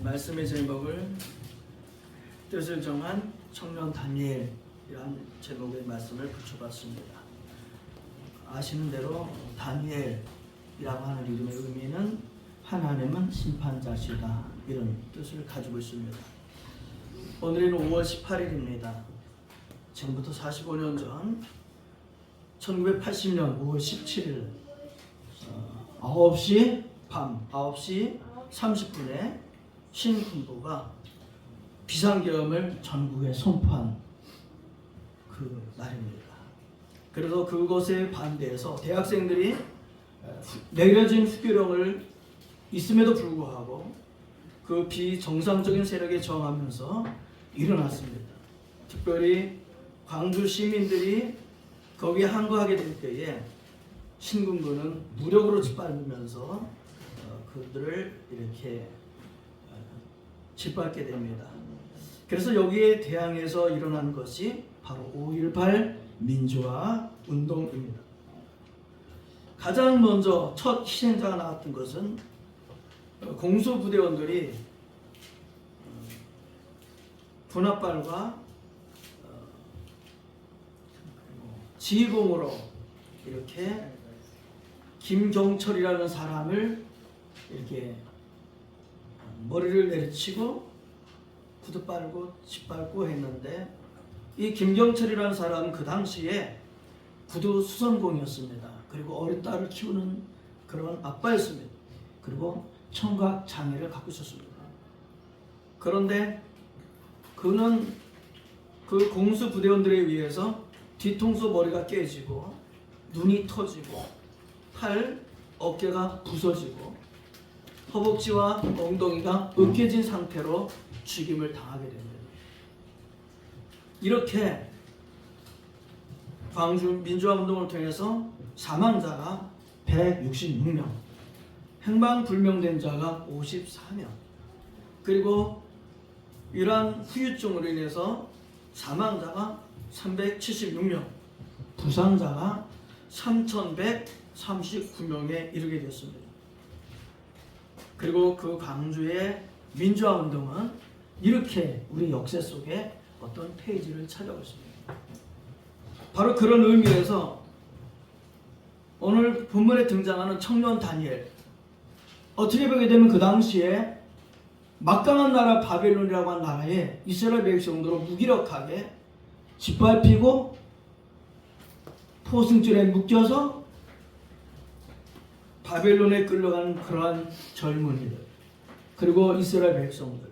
말씀의 제목을 뜻을 정한 청년 다니엘이라는 제목의 말씀을 붙여봤습니다. 아시는 대로 다니엘이라고 하는 이름의 의미는 하나님은 심판자시다, 이런 뜻을 가지고 있습니다. 오늘은 5월 18일입니다. 지금부터 45년 전 1980년 5월 17일 9시 밤 9시 30분에 신군부가 비상계엄을 전국에 선포한 그 날입니다. 그래서 그것에 반대해서 대학생들이 내려진 후교령을 있음에도 불구하고 그 비정상적인 세력에 저항하면서 일어났습니다. 특별히 광주 시민들이 거기에 항거하게 될 때에 신군부는 무력으로 짓밟으면서 그들을 이렇게 짓밟게 됩니다. 그래서 여기에 대항해서 일어난 것이 바로 5.18 민주화 운동입니다. 가장 먼저 첫 희생자가 나왔던 것은 공수부대원들이 분합발과 지휘봉으로 이렇게 김경철이라는 사람을 이렇게 머리를 내리치고 구두 빨고 짓밟고 했는데, 이 김경철이라는 사람은 그 당시에 구두 수선공이었습니다. 그리고 어린 딸을 키우는 그런 아빠였습니다. 그리고 청각 장애를 갖고 있었습니다. 그런데 그는 그 공수 부대원들에 의해서 뒤통수 머리가 깨지고 눈이 터지고 팔, 어깨가 부서지고 허벅지와 엉덩이가 으깨진 상태로 죽임을 당하게 됩니다. 이렇게 광주 민주화 운동을 통해서 사망자가 166명, 행방불명된 자가 54명, 그리고 이러한 후유증으로 인해서 사망자가 376명, 부상자가 3,139명에 이르게 되었습니다. 그리고 그 광주의 민주화 운동은 이렇게 우리 역사 속에 어떤 페이지를 찾아오고 있습니다. 바로 그런 의미에서 오늘 본문에 등장하는 청년 다니엘, 어떻게 보게 되면 그 당시에 막강한 나라 바벨론이라고 하는 나라에 이스라엘 백성들을 무기력하게 짓밟히고 포승줄에 묶여서 바벨론에 끌려가는 그러한 젊은이들, 그리고 이스라엘 백성들,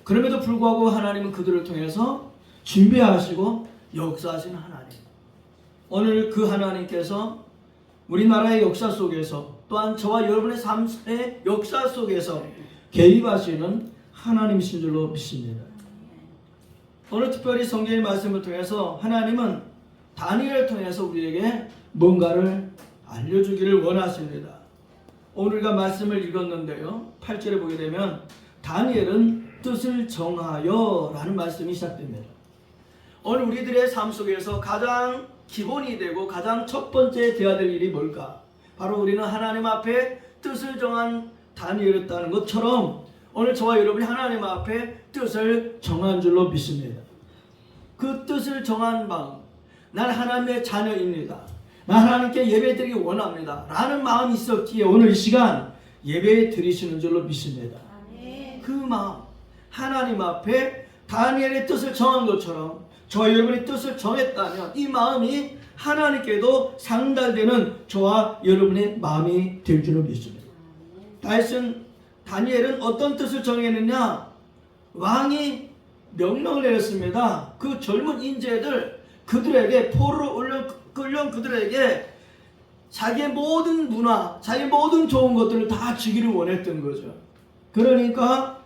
그럼에도 불구하고 하나님은 그들을 통해서 준비하시고 역사하신 하나님, 오늘 그 하나님께서 우리나라의 역사 속에서 또한 저와 여러분의 삶의 역사 속에서 개입하시는 하나님이신 줄로 믿습니다. 오늘 특별히 성경의 말씀을 통해서 하나님은 다니엘을 통해서 우리에게 뭔가를 알려주기를 원하십니다. 오늘 우리가 말씀을 읽었는데요, 8절에 보게 되면 다니엘은 뜻을 정하여 라는 말씀이 시작됩니다. 오늘 우리들의 삶 속에서 가장 기본이 되고 가장 첫 번째 되어야 될 일이 뭘까? 바로 우리는 하나님 앞에 뜻을 정한 다니엘이었다는 것처럼 오늘 저와 여러분이 하나님 앞에 뜻을 정한 줄로 믿습니다. 그 뜻을 정한 마음, 난 하나님의 자녀입니다, 난 하나님께 예배드리기 원합니다 라는 마음이 있었기에 오늘 이 시간 예배 드리시는 줄로 믿습니다. 그 마음, 하나님 앞에 다니엘의 뜻을 정한 것처럼 저와 여러분의 뜻을 정했다면 이 마음이 하나님께도 상달되는 저와 여러분의 마음이 될 줄로 믿습니다. 다니엘은 어떤 뜻을 정했느냐? 왕이 명령을 내렸습니다. 그 젊은 인재들, 그들에게 포로로 끌려온 그들에게 자기의 모든 문화, 자기의 모든 좋은 것들을 다 주기를 원했던 거죠. 그러니까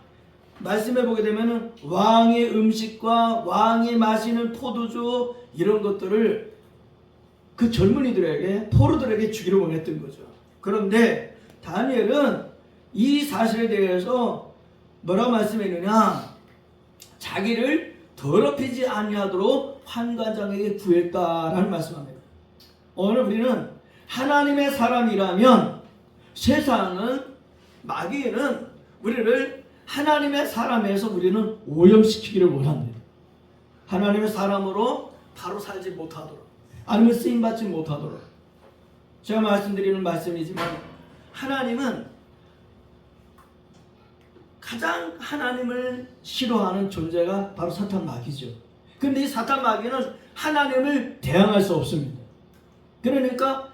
말씀해 보게 되면 왕의 음식과 왕이 마시는 포도주, 이런 것들을 그 젊은이들에게, 포로들에게 주기를 원했던 거죠. 그런데 다니엘은 이 사실에 대해서 뭐라고 말씀했느냐? 자기를 더럽히지 아니하도록 환관장에게 구했다라는 말씀합니다. 오늘 우리는 하나님의 사람이라면 세상은, 마귀는 우리를 하나님의 사람에서 우리는 오염시키기를 원합니다. 하나님의 사람으로 바로 살지 못하도록, 아니면 쓰임받지 못하도록. 제가 말씀드리는 말씀이지만 하나님은 가장 하나님을 싫어하는 존재가 바로 사탄 마귀죠. 그런데 이 사탄 마귀는 하나님을 대항할 수 없습니다. 그러니까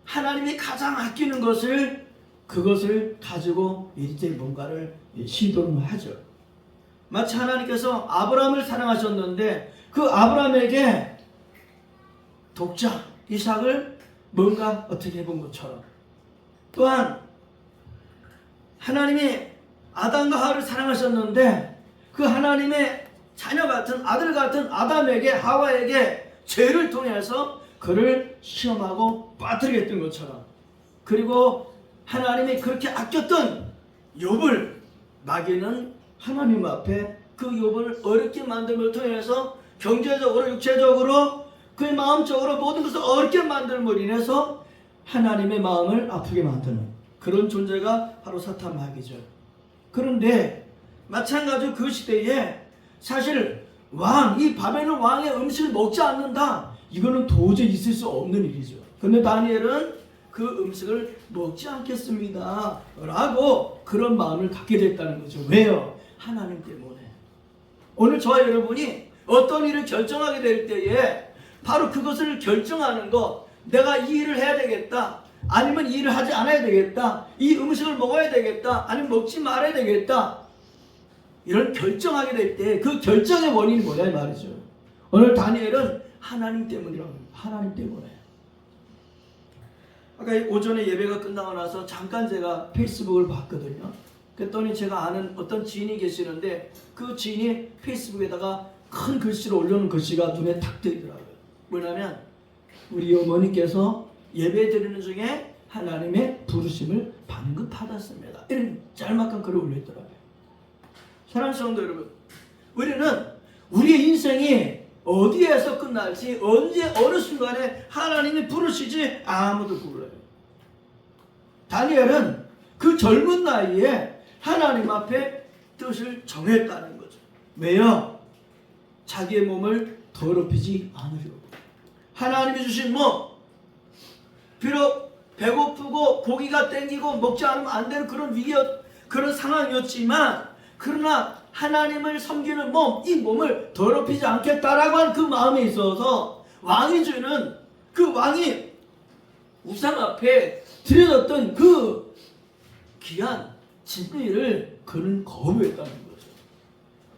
하나님이 가장 아끼는 것을, 그것을 가지고 이제 뭔가를 시도를 하죠. 마치 하나님께서 아브라함을 사랑하셨는데 그 아브라함에게 독자 이삭을 뭔가 어떻게 해본 것처럼, 또한 하나님이 아담과 하와를 사랑하셨는데 그 하나님의 자녀 같은, 아들 같은 아담에게, 하와에게 죄를 통해서 그를 시험하고 빠뜨리게 했던 것처럼, 그리고 하나님이 그렇게 아꼈던 욥을 마귀는 하나님 앞에 그 욥을 어렵게 만듦을 통해서 경제적으로, 육체적으로, 그의 마음적으로 모든 것을 어렵게 만들므로 인해서 하나님의 마음을 아프게 만드는 그런 존재가 바로 사탄 마귀죠. 그런데 마찬가지로 그 시대에 사실 이 바벨론 왕의 음식을 먹지 않는다, 이거는 도저히 있을 수 없는 일이죠. 그런데 다니엘은 그 음식을 먹지 않겠습니다 라고 그런 마음을 갖게 됐다는 거죠. 왜요? 하나님 때문에. 오늘 저와 여러분이 어떤 일을 결정하게 될 때에 바로 그것을 결정하는 것, 내가 이 일을 해야 되겠다, 아니면 이 일을 하지 않아야 되겠다, 이 음식을 먹어야 되겠다, 아니면 먹지 말아야 되겠다, 이런 결정하게 될 때 그 결정의 원인이 뭐냐 이 말이죠. 오늘 다니엘은 하나님 때문이라고 합니다. 하나님 때문에. 아까 오전에 예배가 끝나고 나서 잠깐 제가 페이스북을 봤거든요. 그랬더니 제가 아는 어떤 지인이 계시는데 그 지인이 페이스북에다가 큰 글씨로 올려놓은 글씨가 눈에 탁 들더라고요. 뭐냐면 우리 어머니께서 예배 드리는 중에 하나님의 부르심을 반급받았습니다, 이런 짤막한 글을 올렸더라고요. 사랑하는 성도 여러분, 우리는 우리의 인생이 어디에서 끝날지, 언제 어느 순간에 하나님이 부르시지 아무도 몰라요. 다니엘은 그 젊은 나이에 하나님 앞에 뜻을 정했다는 거죠. 왜요? 자기의 몸을 더럽히지 않으려고. 하나님이 주신 몸, 비록 배고프고 고기가 땡기고 먹지 않으면 안 되는 그런 상황이었지만, 그러나 하나님을 섬기는 몸, 이 몸을 더럽히지 않겠다라고 하는 그 마음에 있어서 왕이 주는, 그 왕이 우상 앞에 드려졌던 그 귀한 진리를 그는 거부했다는 거죠.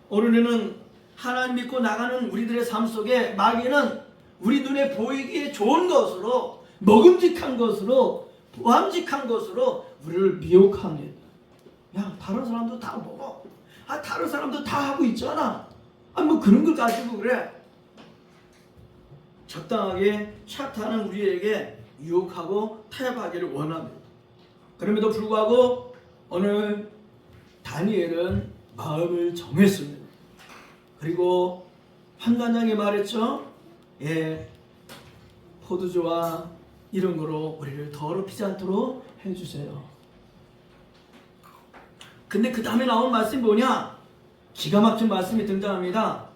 오늘은 하나님 믿고 나가는 우리들의 삶 속에 마귀는 우리 눈에 보이기에 좋은 것으로, 먹음직한 것으로, 보암직한 것으로 우리를 미혹합니다. 야, 다른 사람도 다 먹어. 다른 사람도 다 하고 있잖아. 뭐 그런 걸 가지고 그래. 적당하게 사탄은 우리에게 유혹하고 타협하기를 원합니다. 그럼에도 불구하고 오늘 다니엘은 마음을 정했습니다. 그리고 환관장이 말했죠. 포도주와 이런 거로 우리를 더럽히지 않도록 해주세요. 근데 그 다음에 나온 말씀이 뭐냐? 기가 막힌 말씀이 등장합니다.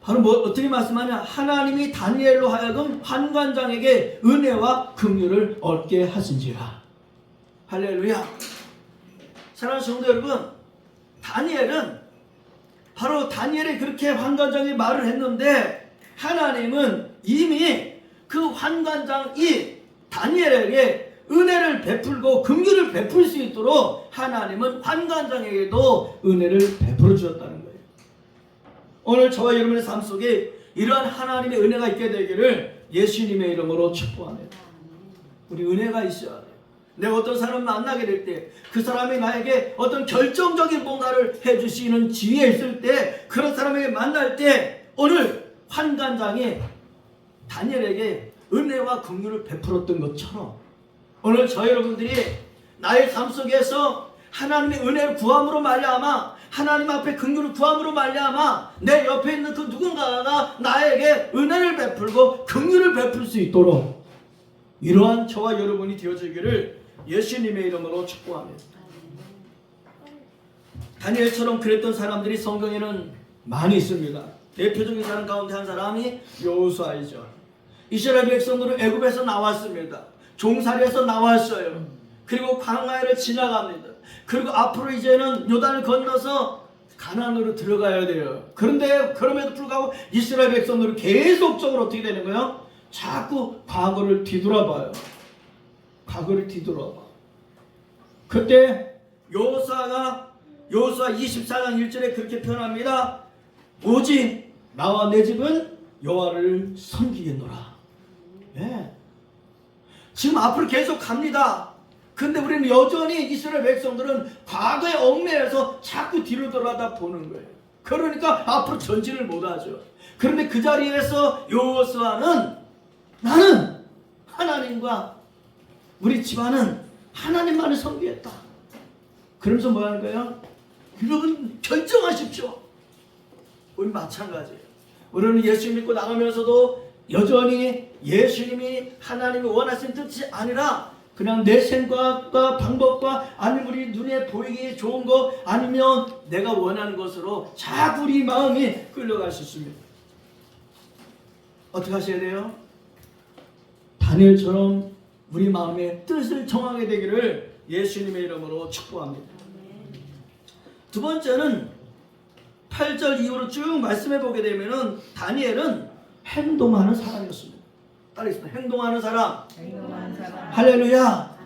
바로 어떻게 말씀하냐? 하나님이 다니엘로 하여금 환관장에게 은혜와 긍휼을 얻게 하신지라. 할렐루야. 사랑하는 성도 여러분, 바로 다니엘이 그렇게 환관장이 말을 했는데 하나님은 이미 그 환관장이 다니엘에게 은혜를 베풀고 긍휼을 베풀 수 있도록 하나님은 환관장에게도 은혜를 베풀어 주셨다는 거예요. 오늘 저와 여러분의 삶 속에 이러한 하나님의 은혜가 있게 되기를 예수님의 이름으로 축복합니다. 우리 은혜가 있어야 돼요. 내가 어떤 사람을 만나게 될 때 그 사람이 나에게 어떤 결정적인 뭔가를 해주시는 지위에 있을 때, 그런 사람에게 만날 때 오늘 환관장이 다니엘에게 은혜와 긍휼을 베풀었던 것처럼 오늘 저 여러분들이 나의 삶 속에서 하나님의 은혜를 구함으로 말미암아, 하나님 앞에 긍휼을 구함으로 말미암아 내 옆에 있는 그 누군가가 나에게 은혜를 베풀고 긍휼을 베풀 수 있도록 이러한 저와 여러분이 되어지기를 예수님의 이름으로 축복합니다. 다니엘처럼 그랬던 사람들이 성경에는 많이 있습니다. 대표적인 사람 가운데 한 사람이 여호수아이죠. 이스라엘 백성들은 애굽에서 나왔습니다. 종살이에서 나왔어요. 그리고 광야를 지나갑니다. 그리고 앞으로 이제는 요단을 건너서 가나안으로 들어가야 돼요. 그런데 그럼에도 불구하고 이스라엘 백성들은 계속적으로 어떻게 되는 거예요? 자꾸 과거를 뒤돌아봐요. 과거를 뒤돌아봐. 그때 여호수아 24장 1절에 그렇게 표현합니다. 오직 나와 내 집은 여호와를 섬기겠노라. 예. 지금 앞으로 계속 갑니다. 근데 우리는 여전히 이스라엘 백성들은 과거의 얽매여서 자꾸 뒤로 돌아다 보는 거예요. 그러니까 앞으로 전진을 못하죠. 그런데 그 자리에서 여호수아는 나는 하나님과 우리 집안은 하나님만을 섬기겠다. 그러면서 뭐 하는 거예요? 여러분 결정하십시오. 우리 마찬가지예요. 우리는 예수 믿고 나가면서도 여전히 예수님이 하나님이 원하시는 뜻이 아니라 그냥 내 생각과 방법과 아니면 우리 눈에 보이기 좋은 거 아니면 내가 원하는 것으로 자꾸 우리 마음이 끌려갈 수 있습니다. 어떻게 하셔야 돼요? 다니엘처럼 우리 마음의 뜻을 정하게 되기를 예수님의 이름으로 축복합니다. 두 번째는 8절 이후로 쭉 말씀해 보게 되면은 다니엘은 행동하는 사람이었습니다. 따르겠습니다. 행동하는 사람. 할렐루야.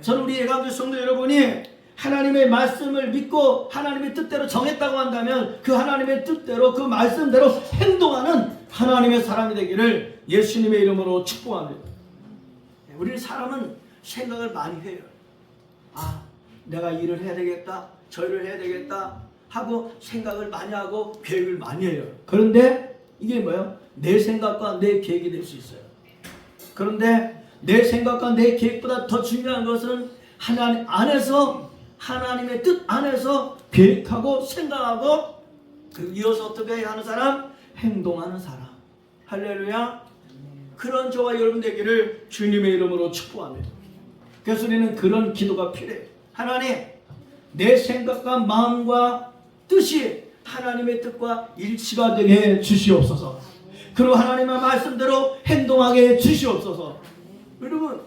저는 우리 예감주 성도 여러분이 하나님의 말씀을 믿고 하나님의 뜻대로 정했다고 한다면 그 하나님의 뜻대로 그 말씀대로 행동하는 하나님의 사람이 되기를 예수님의 이름으로 축복합니다. 우리 사람은 생각을 많이 해요. 아, 내가 일을 해야 되겠다, 저 일을 해야 되겠다 하고 생각을 많이 하고 계획을 많이 해요. 그런데 이게 뭐예요? 내 생각과 내 계획이 될 수 있어요. 그런데 내 생각과 내 계획보다 더 중요한 것은 하나님 안에서 하나님의 뜻 안에서 계획하고 생각하고 그 이어서 어떻게 하는 사람? 행동하는 사람. 할렐루야. 그런 저와 여러분 되기를 주님의 이름으로 축복합니다. 그래서 우리는 그런 기도가 필요해요. 하나님, 내 생각과 마음과 뜻이 하나님의 뜻과 일치가 되게 해 주시옵소서. 그리고 하나님의 말씀대로 행동하게 해 주시옵소서. 여러분,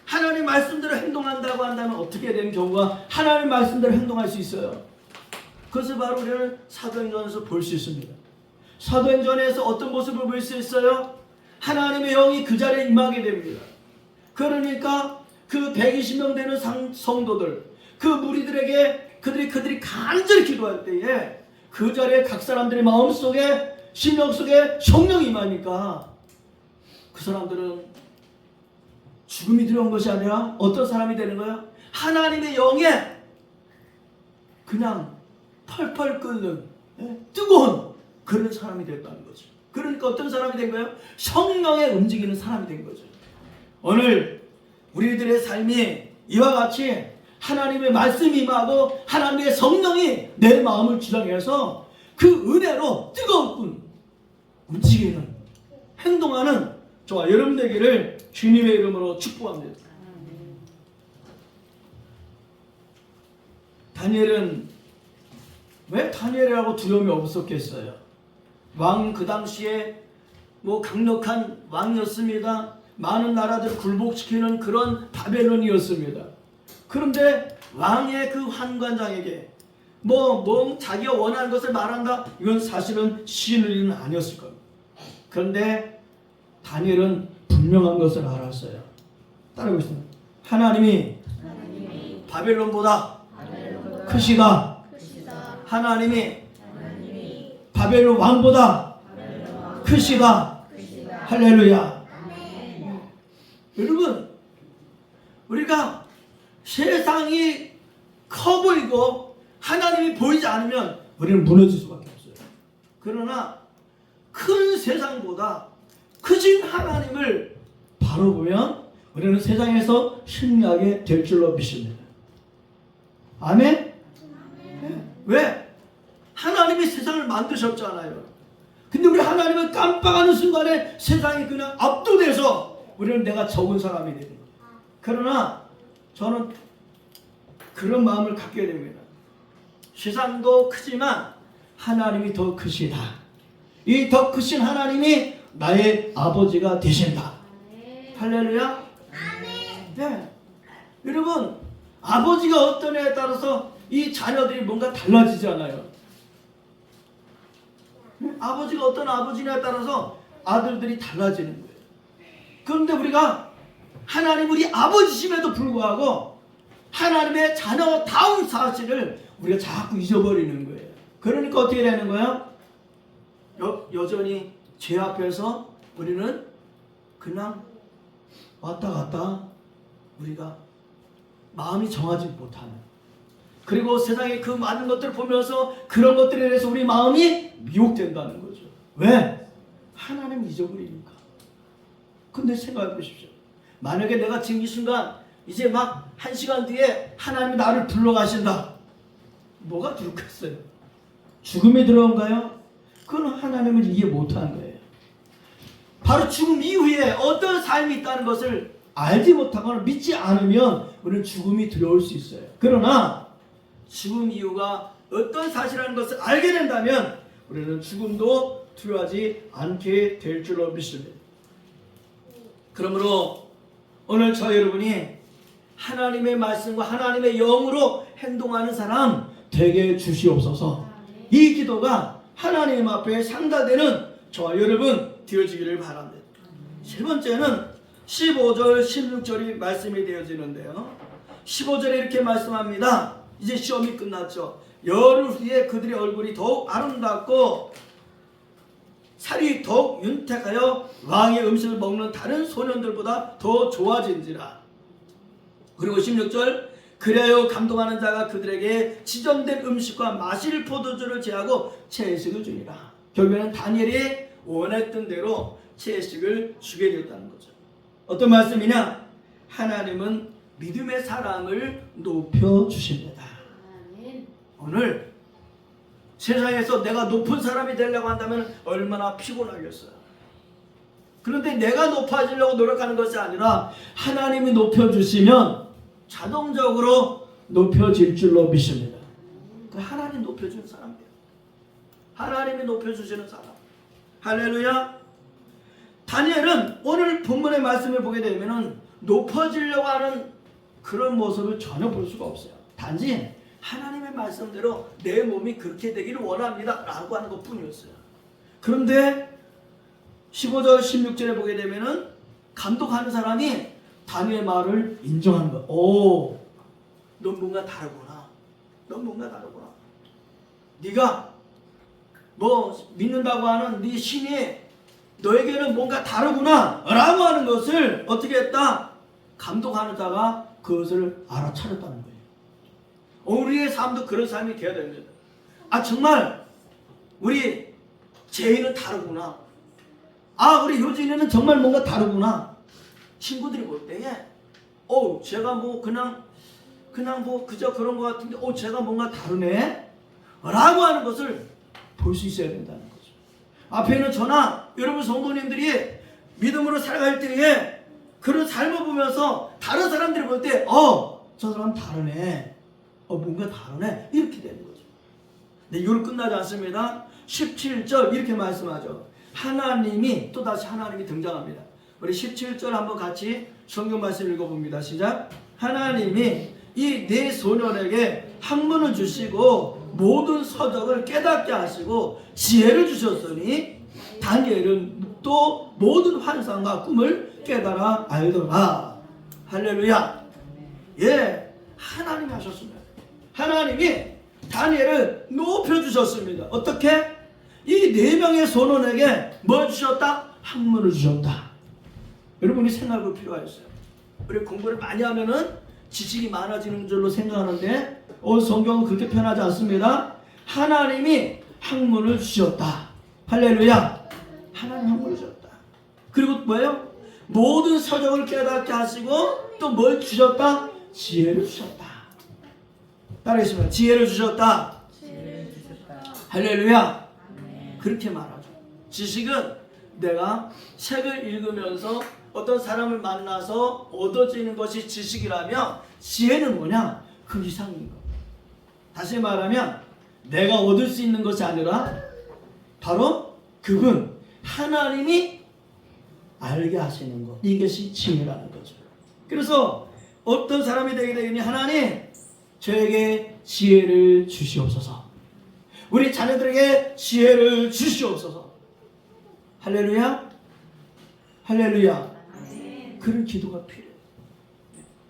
하나님 말씀대로 행동한다고 한다면 어떻게 되는 경우가 하나님 말씀대로 행동할 수 있어요. 그것을 바로 우리는 사도행전에서 볼 수 있습니다. 사도행전에서 어떤 모습을 볼 수 있어요? 하나님의 영이 그 자리에 임하게 됩니다. 그러니까 그 120명 되는 성도들, 그 무리들에게 그들이 간절히 기도할 때에 그 자리에 각 사람들의 마음속에 심령 속에 성령이 임하니까 그 사람들은 죽음이 들어온 것이 아니라 어떤 사람이 되는 거예요? 하나님의 영에 그냥 펄펄 끓는 뜨거운 그런 사람이 됐다는 거죠. 그러니까 어떤 사람이 된 거예요? 성령에 움직이는 사람이 된 거죠. 오늘 우리들의 삶이 이와 같이 하나님의 말씀이 임하고 하나님의 성령이 내 마음을 주장해서 그 은혜로 뜨거운 움직이는 행동하는 저와 여러분 되기를 주님의 이름으로 축복합니다. 다니엘은 왜 다니엘이라고 두려움이 없었겠어요? 왕 그 당시에 강력한 왕이었습니다. 많은 나라들을 굴복시키는 그런 바벨론이었습니다. 그런데 왕의 그 환관장에게 자기가 원하는 것을 말한다? 이건 사실은 쉬운 일은 아니었을 겁니다. 그런데 다니엘은 분명한 것을 알았어요. 따라해보겠습니다. 하나님이 바벨론보다 크시다. 하나님이 바벨론 왕보다 크시다. 할렐루야. 여러분, 우리가 세상이 커 보이고 하나님이 보이지 않으면 우리는 무너질 수밖에 없어요. 그러나 큰 세상보다 크신 하나님을 바로 보면 우리는 세상에서 승리하게 될 줄로 믿습니다. 아멘? 네. 왜? 하나님이 세상을 만드셨잖아요. 근데 우리 하나님은 깜빡하는 순간에 세상이 그냥 압도돼서 우리는 내가 적은 사람이 되는 거예요. 그러나 저는 그런 마음을 갖게 됩니다. 세상도 크지만 하나님이 더 크시다. 이 더 크신 하나님이 나의 아버지가 되신다. 할렐루야. 네. 여러분, 아버지가 어떠냐에 따라서 이 자녀들이 뭔가 달라지잖아요. 아버지가 어떤 아버지냐에 따라서 아들들이 달라지는 거예요. 그런데 우리가 하나님 우리 아버지심에도 불구하고 하나님의 자녀다운 사실을 우리가 자꾸 잊어버리는 거예요. 그러니까 어떻게 되는 거예요? 여전히 죄 앞에서 우리는 그냥 왔다 갔다 우리가 마음이 정하지 못하는, 그리고 세상의 그 많은 것들을 보면서 그런 것들에 대해서 우리 마음이 미혹된다는 거죠. 왜? 하나님 잊어버리니까. 근데 생각해 보십시오. 만약에 내가 지금 이 순간 이제 막 1시간 뒤에 하나님이 나를 불러가신다. 뭐가 들었겠어요? 죽음이 들어온가요? 그건 하나님을 이해 못하는 거예요. 바로 죽음 이후에 어떤 삶이 있다는 것을 알지 못하거나 믿지 않으면 우리는 죽음이 들어올 수 있어요. 그러나 죽음 이후가 어떤 사실이라는 것을 알게 된다면 우리는 죽음도 두려워하지 않게 될 줄로 믿습니다. 그러므로 오늘 저 여러분이 하나님의 말씀과 하나님의 영으로 행동하는 사람 되게 주시옵소서. 이 기도가 하나님 앞에 상달되는 저와 여러분 되어지기를 바랍니다. 세 번째는 15절 16절이 말씀이 되어지는데요. 15절에 이렇게 말씀합니다. 이제 시험이 끝났죠. 열흘 후에 그들의 얼굴이 더욱 아름답고 살이 더욱 윤택하여 왕의 음식을 먹는 다른 소년들보다 더 좋아진지라. 그리고 16절, 그래야 감동하는 자가 그들에게 지정된 음식과 마실 포도주를 제하고 채식을 주니라. 결국에는 다니엘이 원했던 대로 채식을 주게 되었다는 거죠. 어떤 말씀이냐? 하나님은 믿음의 사람을 높여주십니다. 오늘 세상에서 내가 높은 사람이 되려고 한다면 얼마나 피곤하겠어요. 그런데 내가 높아지려고 노력하는 것이 아니라 하나님이 높여주시면 자동적으로 높여질 줄로 믿습니다. 하나님 높여주는 사람이에요. 하나님이 높여주시는 사람. 할렐루야. 다니엘은 오늘 본문의 말씀을 보게 되면 높아지려고 하는 그런 모습을 전혀 볼 수가 없어요. 단지 하나님의 말씀대로 내 몸이 그렇게 되기를 원합니다 라고 하는 것 뿐이었어요. 그런데 15절 16절에 보게 되면 감독하는 사람이 다니엘의 말을 인정하는 거예요. 오, 넌 뭔가 다르구나. 넌 뭔가 다르구나. 네가 뭐 믿는다고 하는 네 신이 너에게는 뭔가 다르구나 라고 하는 것을 어떻게 했다? 감독하는 자가 그것을 알아차렸다는 거예요. 우리의 삶도 그런 삶이 되어야 됩니다. 아, 정말 우리 제이는 다르구나. 아, 우리 효진이는 정말 뭔가 다르구나. 친구들이 볼 때에 제가 뭐 그냥 뭐 그저 그런 것 같은데 제가 뭔가 다르네 라고 하는 것을 볼 수 있어야 된다는 거죠. 앞에 있는 저나 여러분 성도님들이 믿음으로 살아갈 때에 그런 삶을 보면서 다른 사람들이 볼 때 저 사람 다르네, 뭔가 다르네 이렇게 되는 거죠. 근데 이걸 끝나지 않습니다. 17절 이렇게 말씀하죠. 하나님이 또다시 하나님이 등장합니다. 우리 17절 한번 같이 성경 말씀 읽어봅니다. 시작. 하나님이 이 네 소년에게 학문을 주시고 모든 서적을 깨닫게 하시고 지혜를 주셨으니 다니엘은 또 모든 환상과 꿈을 깨달아 알더라. 할렐루야. 예, 하나님이 하셨습니다. 하나님이 다니엘을 높여주셨습니다. 어떻게? 이 네 명의 소년에게 뭘 주셨다? 학문을 주셨다. 여러분이 생각할 필요가 있어요. 우리 공부를 많이 하면은 지식이 많아지는 줄로 생각하는데 성경은 그렇게 표현하지 않습니다. 하나님이 학문을 주셨다. 할렐루야. 하나님 학문을 주셨다. 그리고 뭐예요? 모든 서적을 깨닫게 하시고 또 뭘 주셨다? 지혜를 주셨다. 따라하시면 지혜를 주셨다. 지혜를 주셨다. 할렐루야. 아멘. 그렇게 말하죠. 지식은 내가 책을 읽으면서 어떤 사람을 만나서 얻어지는 것이 지식이라면 지혜는 뭐냐? 그 이상인 거. 다시 말하면 내가 얻을 수 있는 것이 아니라 바로 그분 하나님이 알게 하시는 것, 이것이 지혜라는 거죠. 그래서 어떤 사람이 되게 되니 하나님 저에게 지혜를 주시옵소서. 우리 자녀들에게 지혜를 주시옵소서. 할렐루야. 할렐루야. 그런 기도가 필요해요.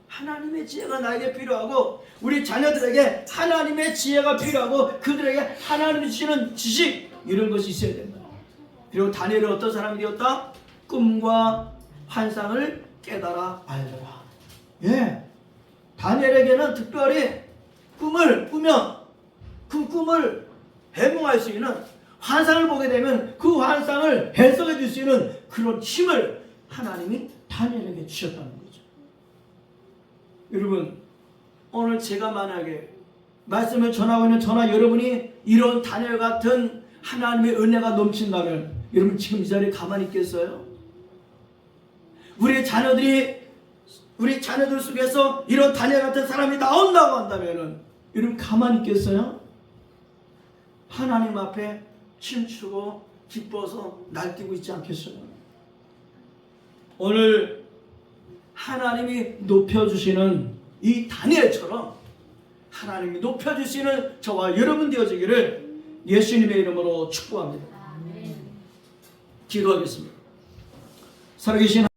하나님의 지혜가 나에게 필요하고 우리 자녀들에게 하나님의 지혜가 필요하고 그들에게 하나님이 주시는 지식 이런 것이 있어야 된다. 그리고 다니엘은 어떤 사람이 되었다? 꿈과 환상을 깨달아 알더라. 예, 다니엘에게는 특별히 꿈을 꾸면 그 꿈을 해몽할 수 있는 환상을 보게 되면 그 환상을 해석해 줄 수 있는 그런 힘을 하나님이 다니엘에게 주셨다는 거죠. 여러분 오늘 제가 만약에 말씀을 전하고 있는 저나 여러분이 이런 다니엘 같은 하나님의 은혜가 넘친다면 여러분 지금 이 자리에 가만히 있겠어요? 우리 자녀들 속에서 이런 다니엘 같은 사람이 나온다고 한다면 여러분 가만히 있겠어요? 하나님 앞에 춤추고 기뻐서 날뛰고 있지 않겠어요? 오늘 하나님이 높여주시는 이 다니엘처럼 하나님이 높여주시는 저와 여러분 되어지기를 예수님의 이름으로 축복합니다. 기도하겠습니다. 살아계신